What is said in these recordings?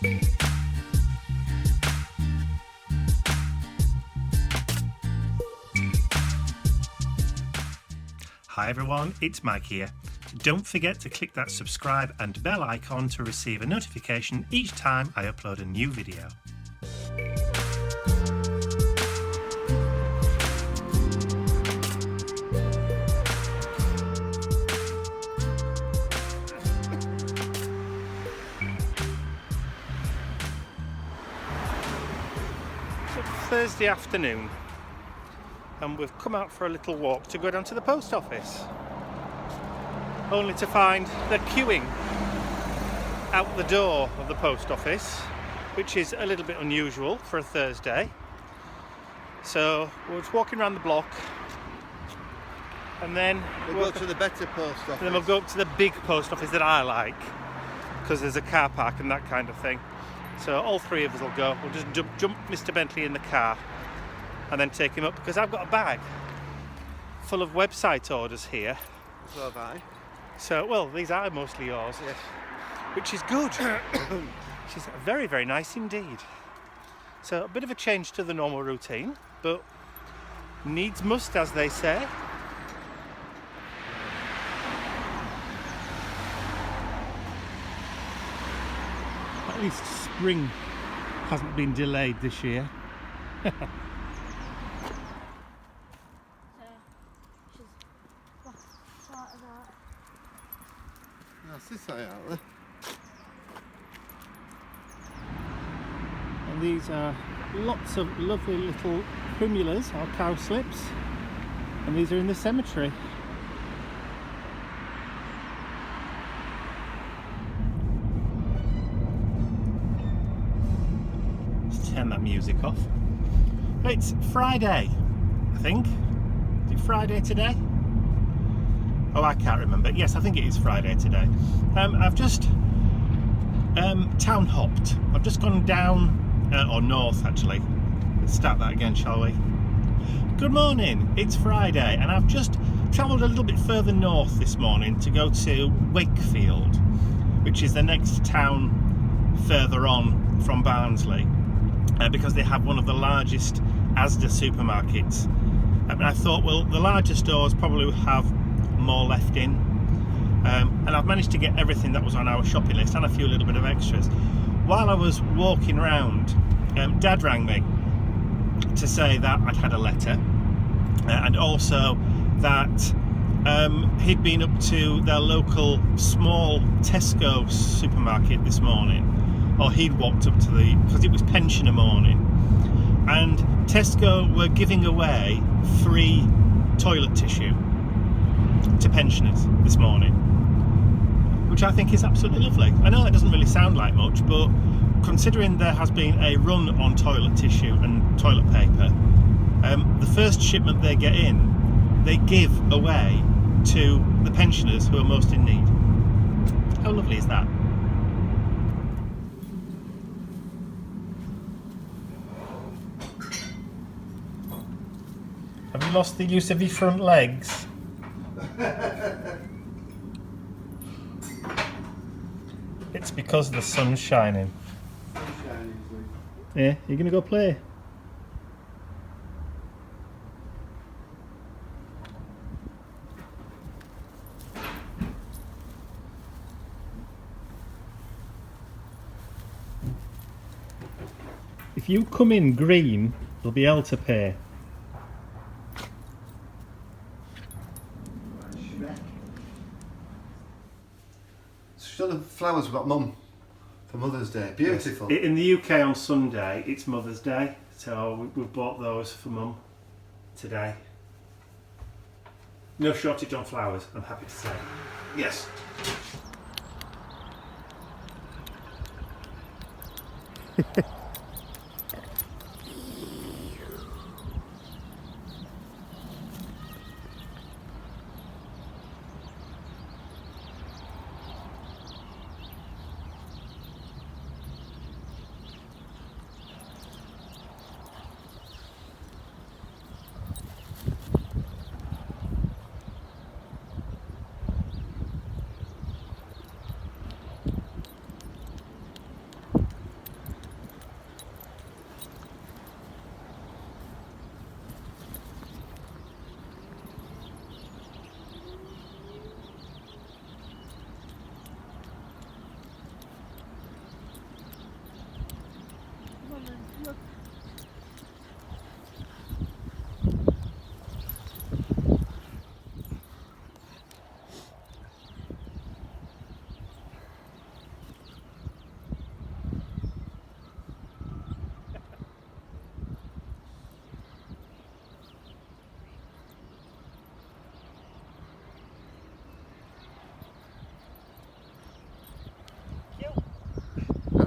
Hi everyone, it's Mike here. Don't forget to click that subscribe and bell icon to receive a notification each time I upload a new video. It's Thursday afternoon and we've come out for a little walk to go down to the post office, only to find they're queuing out the door of the post office, which is a little bit unusual for a Thursday. So we're just walking around the block and then we'll go to the better post office. And then we'll go up to the big post office that I like because there's a car park and that kind of thing. So all three of us will go. We'll just jump Mr. Bentley in the car and then take him up, because I've got a bag full of website orders here. So have I. So, well, these are mostly yours. Yes. Which is good. Which is very, very nice indeed. So a bit of a change to the normal routine, but needs must, as they say. At least spring hasn't been delayed this year. And these are lots of lovely little primulas or cowslips, and these are in the cemetery. Let's turn that music off. It's Friday, I think. Is it Friday today? Oh, I can't remember. Yes, I think it is Friday today. I've just town hopped. I've just gone down, or north actually. Let's start that again, shall we? Good morning, it's Friday, and I've just travelled a little bit further north this morning to go to Wakefield, which is the next town further on from Barnsley, because they have one of the largest Asda supermarkets. And I thought, well, the larger stores probably have more left in, and I've managed to get everything that was on our shopping list and a few little bit of extras. While I was walking around, Dad rang me to say that I'd had a letter, and also that he'd been up to their local small Tesco supermarket this morning, or he'd walked up to because it was pensioner morning, and Tesco were giving away free toilet tissue to pensioners this morning, which I think is absolutely lovely. I know that doesn't really sound like much, but considering there has been a run on toilet tissue and toilet paper, the first shipment they get in, they give away to the pensioners who are most in need. How lovely is that? Have you lost the use of your front legs? It's because the sun's shining. Yeah, you're gonna go play? If you come in green, there'll be hell to pay. Show the flowers we've got, Mum, for Mother's Day. Beautiful. Yes. In the UK on Sunday, it's Mother's Day, so we've bought those for Mum today. No shortage on flowers, I'm happy to say. Yes.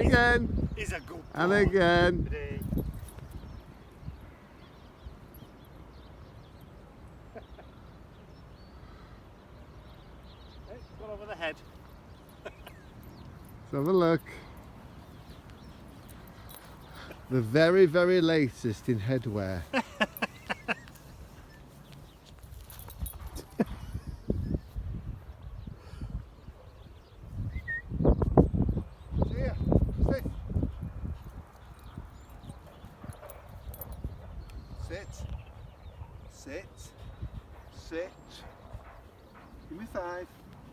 again. He's a good boy. And again. Hey, one over the head. Let's have a look. The very, very latest in headwear. Here, sit. Sit. Sit. Give me 5.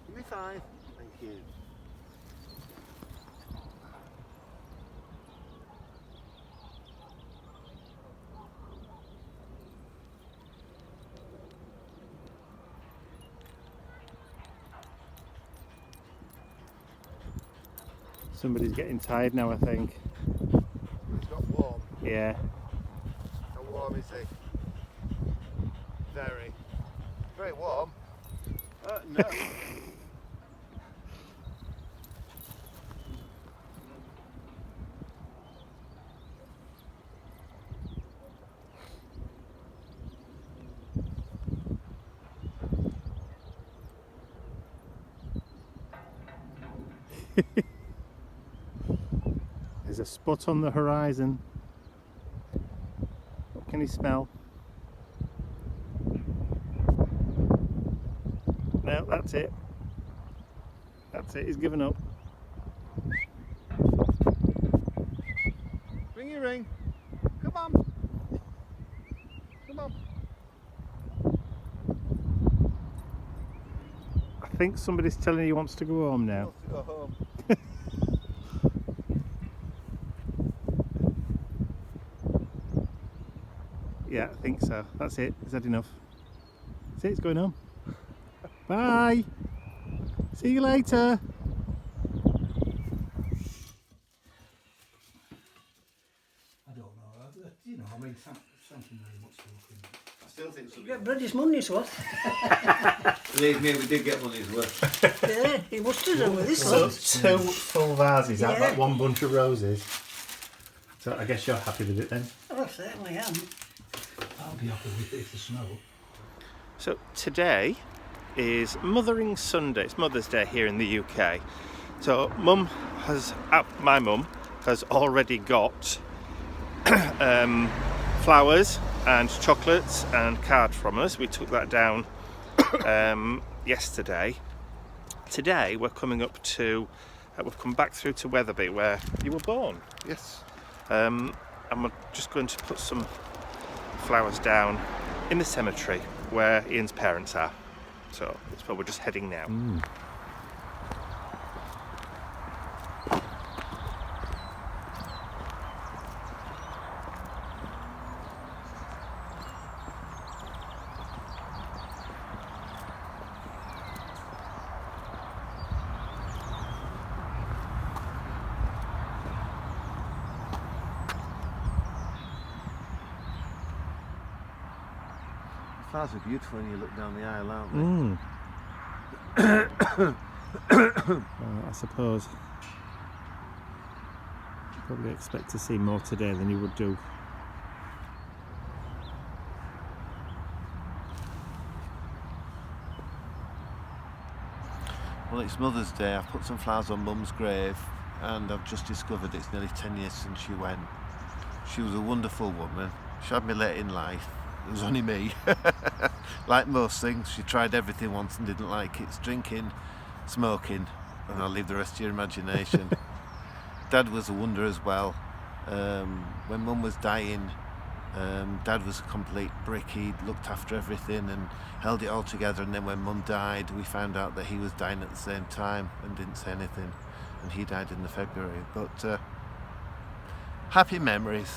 Give me 5. Thank you. Somebody's getting tired now, I think. It's got warm. Yeah. How warm is he? Very. Very warm? No. There's a spot on the horizon. What can he smell? No, that's it. That's it, he's given up. Bring your ring. Come on. Come on. I think somebody's telling you he wants to go home He now. wants to go home. Yeah, I think so. That's it. Is that enough? That's it, it's going home. Bye! See you later! I don't know. You know, I mean, something really much talking. I still think so. You get bloody money's worth. Believe me, we did get money's worth. Yeah, he must have done with this So, one. 2 full vases out of Yeah. that one bunch of roses. So I guess you're happy with it then? Oh, I certainly am. I'll be happy with it if the snow. So today is Mothering Sunday. It's Mother's Day here in the UK. So my mum has already got flowers and chocolates and cards from us. We took that down yesterday. Today we're coming up to, we've come back through to Wetherby where you were born. Yes. And we're just going to put some flowers down in the cemetery where Ian's parents are. So that's where we're just heading now. Flowers are beautiful when you look down the aisle, aren't they? I suppose you probably expect to see more today than you would do. Well, it's Mother's Day. I've put some flowers on Mum's grave and I've just discovered it's nearly 10 years since she went. She was a wonderful woman. She had me late in life. It was only me. Like most things, she tried everything once and didn't like it. It's drinking, smoking, and I'll leave the rest to your imagination. Dad was a wonder as well. When Mum was dying, Dad was a complete brick. He looked after everything and held it all together, and then when Mum died we found out that he was dying at the same time and didn't say anything, and he died in the February. But happy memories.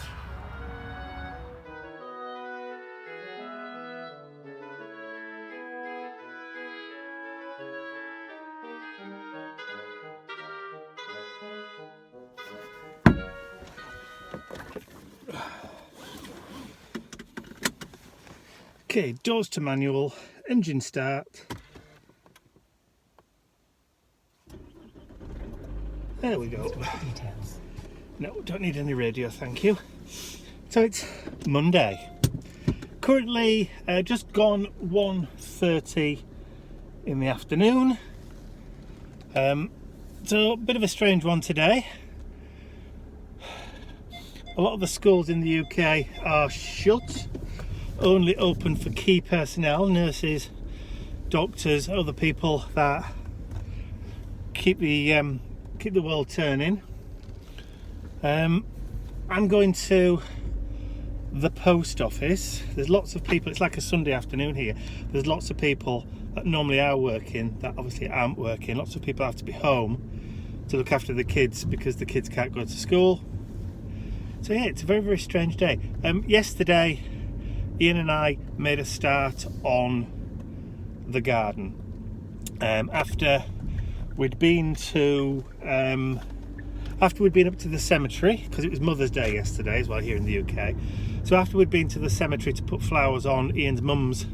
Okay, doors to manual, engine start. There we go. Details. No, don't need any radio, thank you. So it's Monday. Currently just gone 1:30 in the afternoon. So a bit of a strange one today. A lot of the schools in the UK are shut, only open for key personnel, nurses, doctors, other people that keep the world turning. I'm going to the post office. There's lots of people. It's like a Sunday afternoon here. There's lots of people that normally are working that obviously aren't working. Lots of people have to be home to look after the kids because the kids can't go to school. So yeah, it's a very, very strange day. Yesterday, Ian and I made a start on the garden. After we'd been up to the cemetery, because it was Mother's Day yesterday as well here in the UK. So after we'd been to the cemetery to put flowers on Ian's mum's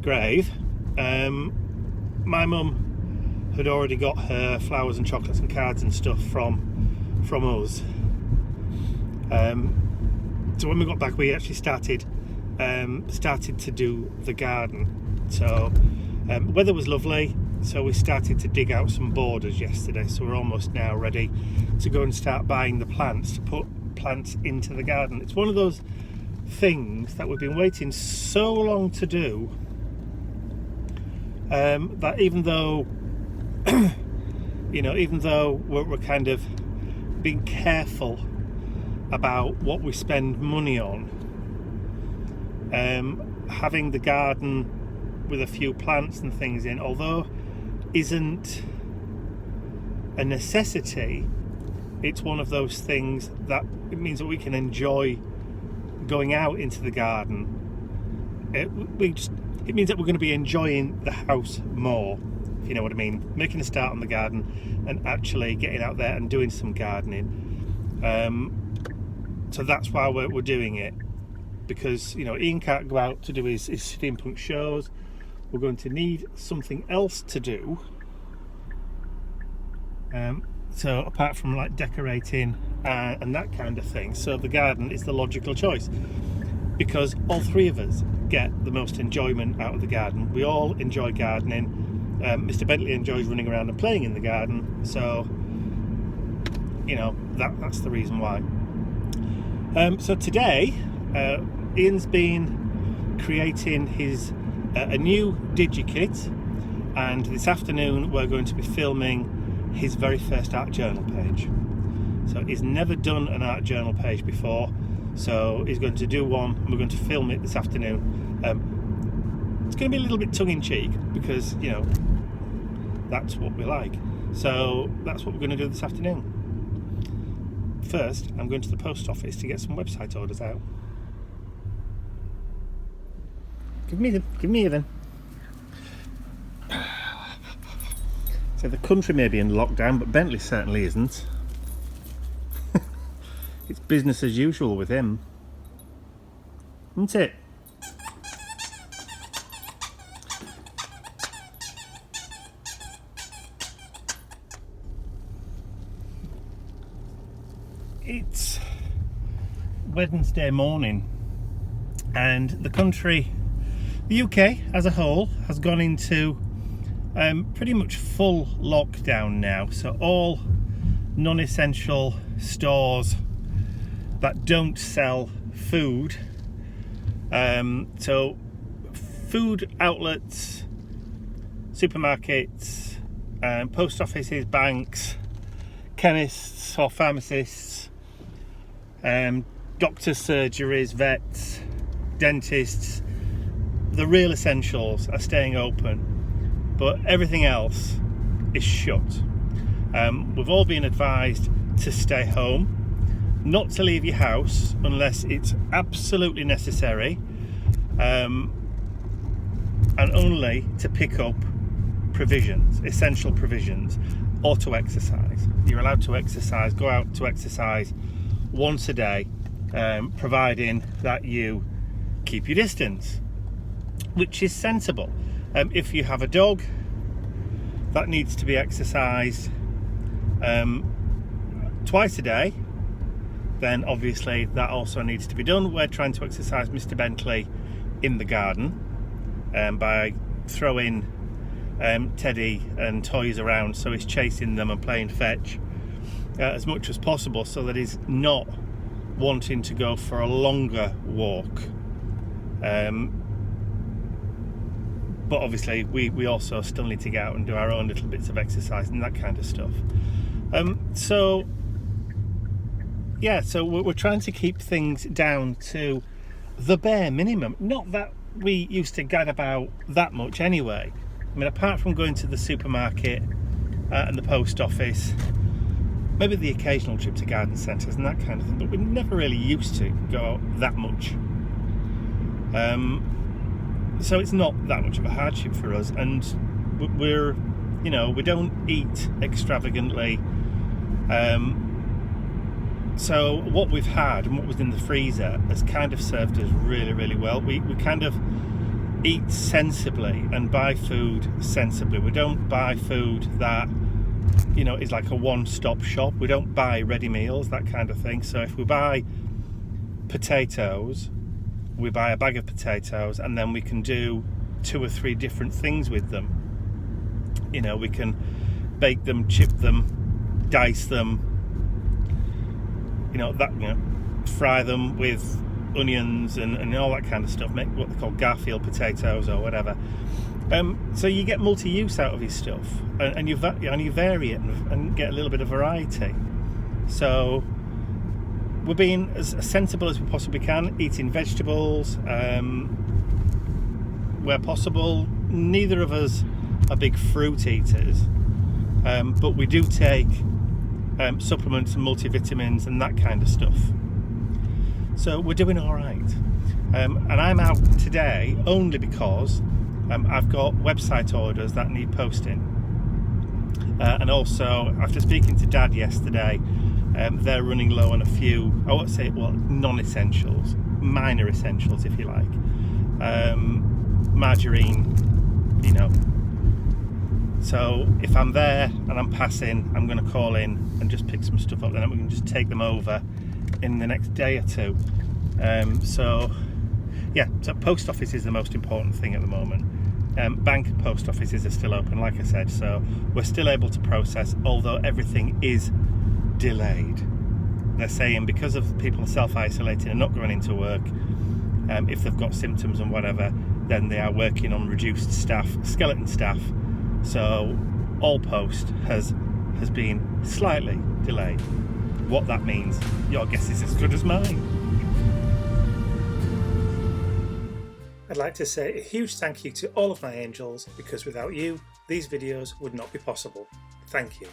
grave, my mum had already got her flowers and chocolates and cards and stuff from us. So when we got back, we actually started to do the garden. So weather was lovely, so we started to dig out some borders yesterday. So we're almost now ready to go and start buying the plants to put plants into the garden. It's one of those things that we've been waiting so long to do, that even though we're kind of being careful about what we spend money on, having the garden with a few plants and things in, although isn't a necessity, it's one of those things that it means that we can enjoy going out into the garden. It means that we're going to be enjoying the house more, if you know what I mean. Making a start on the garden and actually getting out there and doing some gardening. So that's why we're doing it, because Ian can't go out to do his steampunk shows. We're going to need something else to do. So apart from like decorating and that kind of thing, so the garden is the logical choice, because all three of us get the most enjoyment out of the garden. We all enjoy gardening. Mr. Bentley enjoys running around and playing in the garden, so that's the reason why. So today, Ian's been creating his a new digikit, and this afternoon we're going to be filming his very first art journal page. So he's never done an art journal page before, so he's going to do one and we're going to film it this afternoon. It's going to be a little bit tongue-in-cheek because that's what we like, so that's what we're going to do this afternoon. First, I'm going to the post office to get some website orders out. Give me them. So the country may be in lockdown, but Bentley certainly isn't. It's business as usual with him, isn't it? It's Wednesday morning, and the country, the UK as a whole, has gone into pretty much full lockdown now. So all non-essential stores that don't sell food, so food outlets, supermarkets, post offices, banks, chemists or pharmacists, doctors, surgeries, vets, dentists, the real essentials are staying open, but everything else is shut. We've all been advised to stay home, not to leave your house unless it's absolutely necessary, and only to pick up provisions, essential provisions, or to exercise. You're allowed to exercise, go out to exercise once a day, providing that you keep your distance, which is sensible. If you have a dog that needs to be exercised twice a day, then obviously that also needs to be done. We're trying to exercise Mr. Bentley in the garden by throwing Teddy and toys around, so he's chasing them and playing fetch as much as possible, so that he's not wanting to go for a longer walk. But obviously we also still need to get out and do our own little bits of exercise and that kind of stuff. So we're trying to keep things down to the bare minimum. Not that we used to gad about that much anyway. I mean, apart from going to the supermarket and the post office, maybe the occasional trip to garden centres and that kind of thing, but we never really used to go out that much. So it's not that much of a hardship for us, and we're, we don't eat extravagantly. So what we've had and what was in the freezer has kind of served us really, really well. We kind of eat sensibly and buy food sensibly. We don't buy food that, is like a one-stop shop. We don't buy ready meals, that kind of thing. So if we buy potatoes, we buy a bag of potatoes, and then we can do 2 or 3 different things with them. We can bake them, chip them, dice them, fry them with onions and all that kind of stuff, make what they call Garfield potatoes or whatever. So you get multi-use out of your stuff, and you vary it and get a little bit of variety. So we're being as sensible as we possibly can, eating vegetables where possible. Neither of us are big fruit eaters, but we do take supplements and multivitamins and that kind of stuff. So we're doing all right. And I'm out today only because I've got website orders that need posting. And also, after speaking to Dad yesterday, they're running low on a few, I won't say, non-essentials, minor essentials if you like. Margarine, So if I'm there and I'm passing, I'm going to call in and just pick some stuff up, then we can just take them over in the next day or 2. So post office is the most important thing at the moment. Bank and post offices are still open, like I said, so we're still able to process, although everything is delayed. They're saying because of people self-isolating and not going into work, if they've got symptoms and whatever, then they are working on reduced staff, skeleton staff. So all post has been slightly delayed. What that means, your guess is as good as mine. I'd like to say a huge thank you to all of my angels, because without you, these videos would not be possible. Thank you.